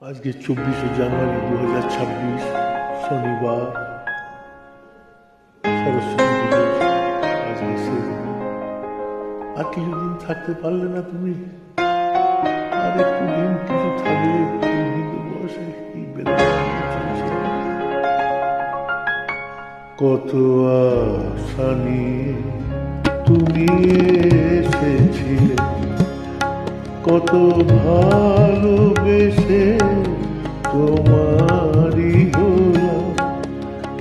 আজকে 24শে জানুয়ারি 2026 শনিবার, সরস্বতী পুজো আজকে শেষ দিন। আর কিছুদিন থাকতে পারলে না তুমি? আর একটু দিন কিছু থাকলে বৃদ্ধ বয়সে কি কত আশা নিয়ে তুমি এসেছিলে, কত ভালোবেসে তোমারই হলাম,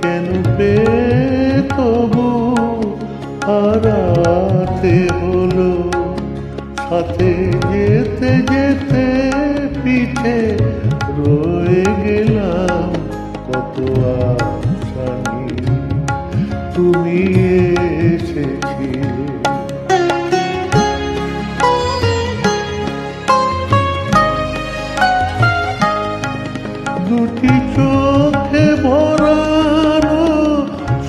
কেন পেয়ে তবু হারাতে হলো। সাথে যেতে যেতে পিঠে রয়ে গেলাম, কত আশা নিয়ে তুমি এসেছিলে। দুটি চোখে ভরানো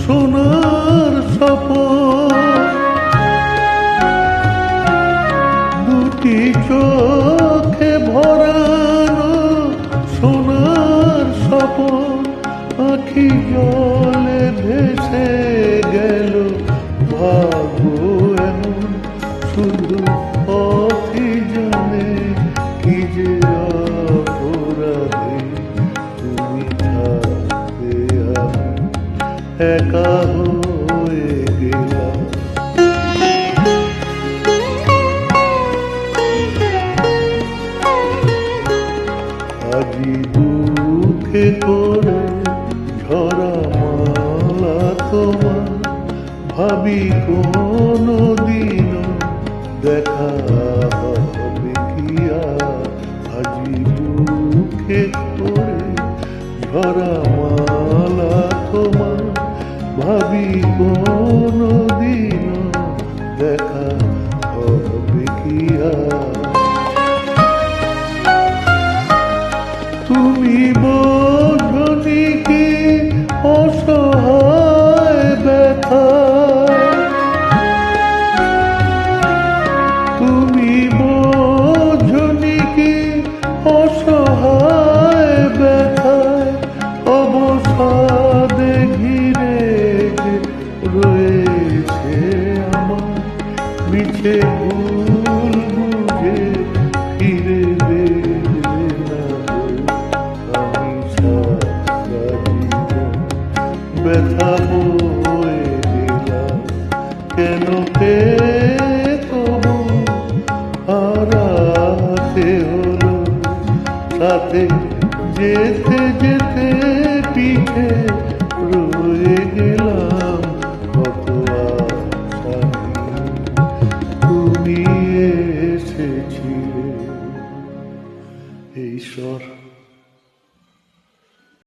সোনার স্বপন, দুটি চোখে ভরানো সোনার স্বপন, আখি জলে ভেসে গেল। ভাগ্য এমন শুধু পথই জানে, কি যে অপরাধে তুমি থাকতে আমি একা হয়ে গেলাম। আজি দুঃখে করে ঝরা মালা তোমার, ভাবি কোনো দিনও দেখা হবে কি আর। আজি দুঃখে করে ঝরা মালা তোমার, ভাবি কোনো দিনও দেখা হবে কি আর। তুমি বোঝনি কি অসহায় ব্যথা, তুমি বোঝনি কি অসহায় ব্যথায়, অবসাদে ঘিরে যে রয়েছে আমার। মিছে ভুল বুঝে ফিরে দেবে না আমি সারা জীবন ব্যথা হয়ে গেলাম, কেন পেয়ে তবু হারাতে হলো। সাথে যেতে যেতে পিঠে রয়ে গেলাম, কত আশা নিয়ে তুমি এসেছিলে। ঈশ্বর।